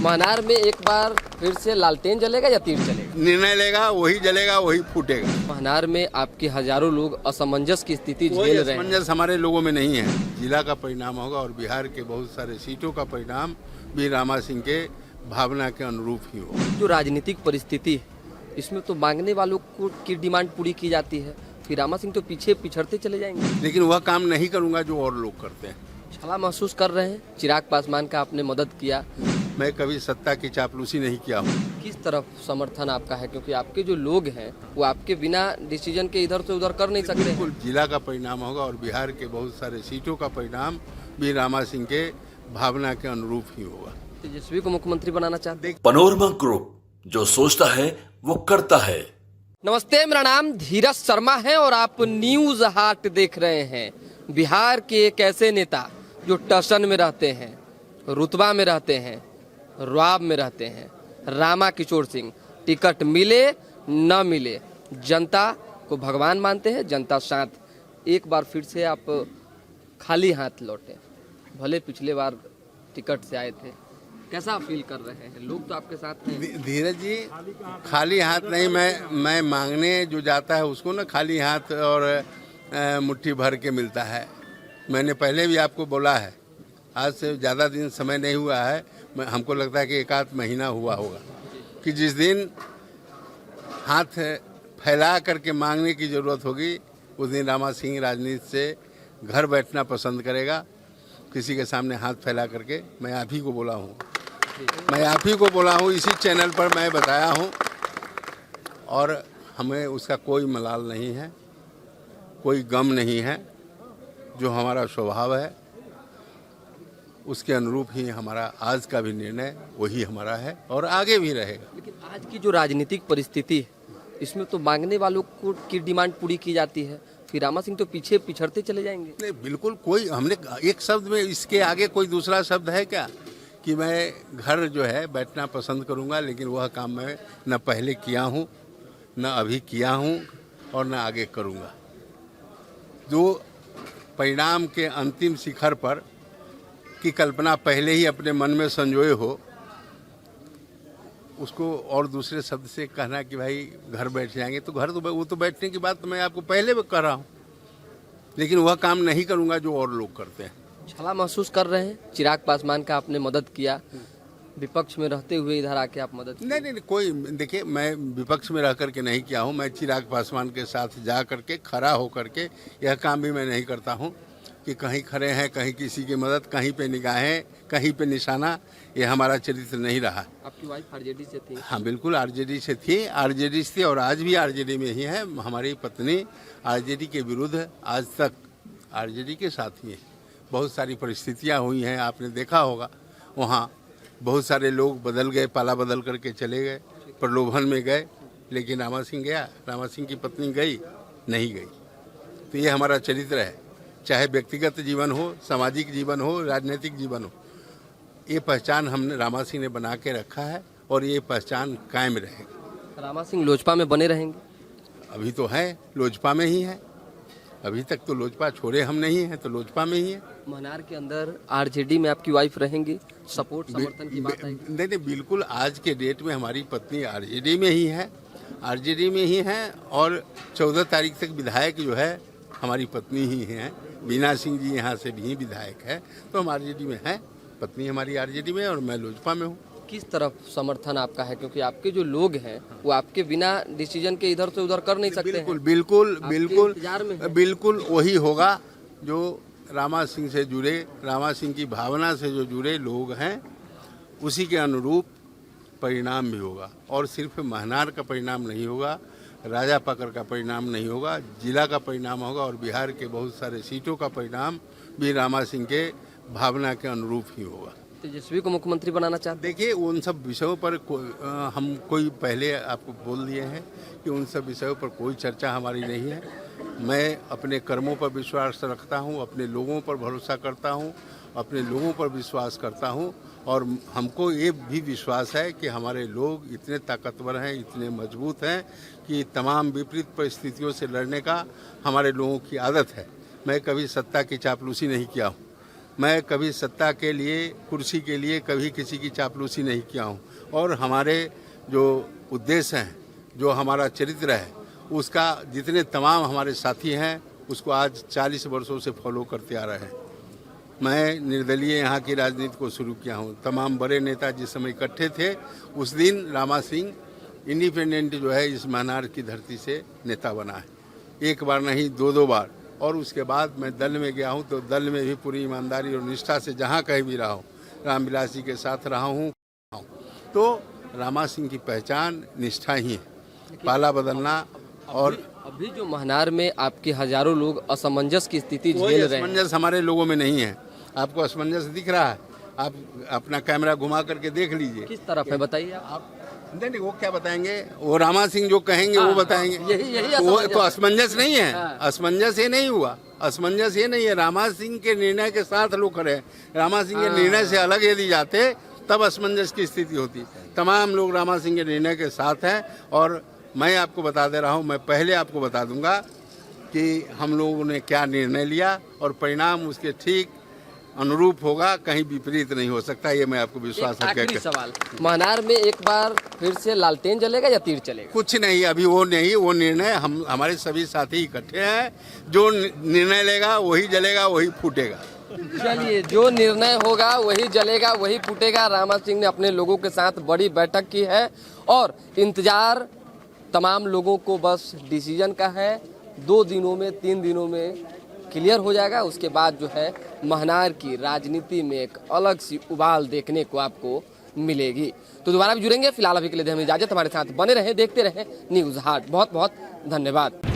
महनार में एक बार फिर से लालटेन जलेगा या तीर जलेगा? निर्णय लेगा वही जलेगा, वही फूटेगा। महनार में आपके हजारों लोग असमंजस की स्थिति कोई झेल रहे हैं। असमंजस हमारे लोगों में नहीं है। जिला का परिणाम होगा और बिहार के बहुत सारे सीटों का परिणाम भी रामा सिंह के भावना के अनुरूप ही होगा। जो राजनीतिक परिस्थिति है इसमें तो मांगने वालों को की डिमांड पूरी की जाती है, फिर रामा सिंह तो पीछे पिछड़ते चले जाएंगे। लेकिन वह काम नहीं करूंगा जो और लोग करते हैं। छला महसूस कर रहे हैं? चिराग पासवान का आपने मदद किया, मैं कभी सत्ता की चापलूसी नहीं किया हूँ। किस तरफ समर्थन आपका है? क्योंकि आपके जो लोग हैं वो आपके बिना डिसीजन के इधर से उधर कर नहीं सकते। बिल्कुल जिला का परिणाम होगा और बिहार के बहुत सारे सीटों का परिणाम भी रामा सिंह के भावना के अनुरूप ही होगा। तेजस्वी को मुख्यमंत्री बनाना चाहते हैं। पनोरमा ग्रुप, जो सोचता है वो करता है। नमस्ते, मेरा नाम धीरज शर्मा है और आप न्यूज हाट देख रहे हैं। बिहार के एक ऐसे नेता जो टसन में रहते हैं, रुतबा में रहते हैं, रुआब में रहते हैं, रामा किशोर सिंह। टिकट मिले न मिले जनता को भगवान मानते हैं, जनता साथ। एक बार फिर से आप खाली हाथ लौटे, भले पिछले बार टिकट से आए थे, कैसा फील कर रहे हैं? लोग तो आपके साथ हैं। धीरज जी, खाली हाथ नहीं, मैं मांगने जो जाता है उसको ना खाली हाथ और मुट्ठी भर के मिलता है। मैंने पहले भी आपको बोला है, आज से ज़्यादा दिन समय नहीं हुआ है, हमको लगता है कि एक आध महीना हुआ होगा कि जिस दिन हाथ फैला करके मांगने की ज़रूरत होगी उस दिन रामा सिंह राजनीति से घर बैठना पसंद करेगा। किसी के सामने हाथ फैला करके मैं आप ही को बोला हूँ, इसी चैनल पर मैं बताया हूँ और हमें उसका कोई मलाल नहीं है, कोई गम नहीं है। जो हमारा स्वभाव है उसके अनुरूप ही हमारा आज का भी निर्णय वही हमारा है और आगे भी रहेगा। लेकिन आज की जो राजनीतिक परिस्थिति है इसमें तो मांगने वालों को की डिमांड पूरी की जाती है, फिर रामा सिंह तो पीछे पिछड़ते चले जाएंगे। नहीं, बिल्कुल कोई, हमने एक शब्द में इसके आगे कोई दूसरा शब्द है क्या कि मैं घर जो है बैठना पसंद करूंगा, लेकिन वह काम मैं न पहले किया हूं, न अभी किया हूं और न आगे करूंगा। जो परिणाम के अंतिम शिखर पर की कल्पना पहले ही अपने मन में संजोए हो, उसको और दूसरे शब्द से कहना कि भाई घर बैठ जाएंगे, तो घर तो वो तो बैठने की बात तो मैं आपको पहले भी कर रहा हूँ, लेकिन वह काम नहीं करूँगा जो और लोग करते हैं। छला महसूस कर रहे हैं? चिराग पासवान का आपने मदद किया, विपक्ष में रहते हुए इधर आके आप मदद किया। नहीं, कोई, देखिए, मैं विपक्ष में रह करके नहीं किया हूँ। मैं चिराग पासवान के साथ जा करके खड़ा हो करके यह काम भी मैं नहीं करता हूँ कि कहीं खड़े हैं, कहीं किसी की मदद, कहीं पे निगाहें, कहीं पे निशाना। ये हमारा चरित्र नहीं रहा। आपकी वाइफ आरजेडी से थी? हाँ, बिल्कुल आरजेडी से थी और आज भी आरजेडी में ही है। हमारी पत्नी आरजेडी के विरुद्ध आज तक आरजेडी के साथ ही है। बहुत सारी परिस्थितियाँ हुई हैं, आपने देखा होगा। वहाँ बहुत सारे लोग बदल गए, पाला बदल करके चले गए, प्रलोभन में गए, लेकिन रामा सिंह गया, रामा सिंह की पत्नी गई नहीं गई। तो ये हमारा चरित्र है, चाहे व्यक्तिगत जीवन हो, सामाजिक जीवन हो, राजनीतिक जीवन हो। ये पहचान हमने रामा सिंह ने बना के रखा है और ये पहचान कायम रहेगी। रामा सिंह लोजपा में बने रहेंगे? अभी तो है, लोजपा में ही है। अभी तक तो लोजपा छोड़े हम नहीं हैं, तो लोजपा में ही है। महनार के अंदर आरजेडी में आपकी वाइफ रहेंगी? सपोर्ट समर्थन की बात है? नहीं, बिल्कुल। आज के डेट में हमारी पत्नी आरजेडी में ही है और 14 तारीख तक विधायक जो है हमारी पत्नी ही हैं। बीना सिंह जी यहाँ से भी विधायक है, तो हम आरजेडी में हैं। पत्नी हमारी आरजेडी में और मैं लोजपा में हूँ। किस तरफ समर्थन आपका है? क्योंकि आपके जो लोग हैं वो आपके बिना डिसीजन के इधर से उधर कर नहीं सकते हैं। बिल्कुल वही होगा जो रामा सिंह से जुड़े, रामा सिंह की भावना से जो जुड़े लोग हैं, उसी के अनुरूप परिणाम भी होगा। और सिर्फ महनार का परिणाम नहीं होगा, राजा पकड़ का परिणाम नहीं होगा, जिला का परिणाम होगा और बिहार के बहुत सारे सीटों का परिणाम भी रामा सिंह के भावना के अनुरूप ही होगा। तेजस्वी को मुख्यमंत्री बनाना चाहते? देखिए, उन सब विषयों पर हम कोई पहले आपको बोल दिए हैं कि उन सब विषयों पर कोई चर्चा हमारी नहीं है। मैं अपने कर्मों पर विश्वास रखता हूँ, अपने लोगों पर भरोसा करता हूँ, अपने लोगों पर विश्वास करता हूँ और हमको ये भी विश्वास है कि हमारे लोग इतने ताकतवर हैं, इतने मजबूत हैं कि तमाम विपरीत परिस्थितियों से लड़ने का हमारे लोगों की आदत है। मैं कभी सत्ता की चापलूसी नहीं किया हूँ। मैं कभी सत्ता के लिए, कुर्सी के लिए कभी किसी की चापलूसी नहीं किया हूँ। और हमारे जो उद्देश्य हैं, जो हमारा चरित्र है, उसका जितने तमाम हमारे साथी हैं उसको आज 40 वर्षों से फॉलो करते आ रहे हैं। मैं निर्दलीय यहाँ की राजनीति को शुरू किया हूँ। तमाम बड़े नेता जिस समय इकट्ठे थे, उस दिन रामा सिंह इंडिपेंडेंट जो है इस महनार की धरती से नेता बना है। एक बार नहीं, दो बार। और उसके बाद मैं दल में गया हूँ तो दल में भी पूरी ईमानदारी और निष्ठा से जहाँ कहीं भी रहा हूँ, रामविलास जी के साथ रहा हूँ। तो रामा सिंह की पहचान निष्ठा ही है, पाला बदलना। और अभी जो महनार में आपके हजारों लोग असमंजस की स्थिति कोई झेल रहे हैं, असमंजस हमारे लोगों में नहीं है। आपको असमंजस दिख रहा है? आप अपना कैमरा घुमा करके देख लीजिए। किस तरफ है बताइए आप? नहीं, वो क्या बताएंगे? वो रामा सिंह जो कहेंगे वो बताएंगे। यही वो असमंजस तो असमंजस नहीं है। हाँ। असमंजस ये नहीं हुआ, असमंजस ये नहीं है। रामा सिंह के निर्णय के साथ लोग खड़े हैं। रामा सिंह के निर्णय से अलग यदि जाते तब असमंजस की स्थिति होती। तमाम लोग रामा सिंह के निर्णय के साथ हैं। और मैं आपको बता दे रहा हूँ, मैं पहले आपको बता दूंगा कि हम लोगों ने क्या निर्णय लिया और परिणाम उसके ठीक अनुरूप होगा, कहीं विपरीत नहीं हो सकता। ये मैं आपको विश्वास एक आखिरी रखकर सवाल, महनार में एक बार फिर से लालटेन जलेगा या तीर चलेगा? कुछ नहीं, अभी वो नहीं, वो निर्णय हम हमारे सभी साथी इकट्ठे हैं। जो निर्णय लेगा वही जलेगा, वही फूटेगा। चलिए, जो निर्णय होगा वही जलेगा, वही फूटेगा। रामा सिंह ने अपने लोगों के साथ बड़ी बैठक की है और इंतजार तमाम लोगों को बस डिसीजन का है। 2 दिनों में, 3 दिनों में क्लियर हो जाएगा। उसके बाद जो है महनार की राजनीति में एक अलग सी उबाल देखने को आपको मिलेगी। तो दोबारा भी जुड़ेंगे। फिलहाल अभी के लिए हमें इजाजत। हमारे साथ बने रहें, देखते रहें न्यूज़ हाट। बहुत बहुत धन्यवाद।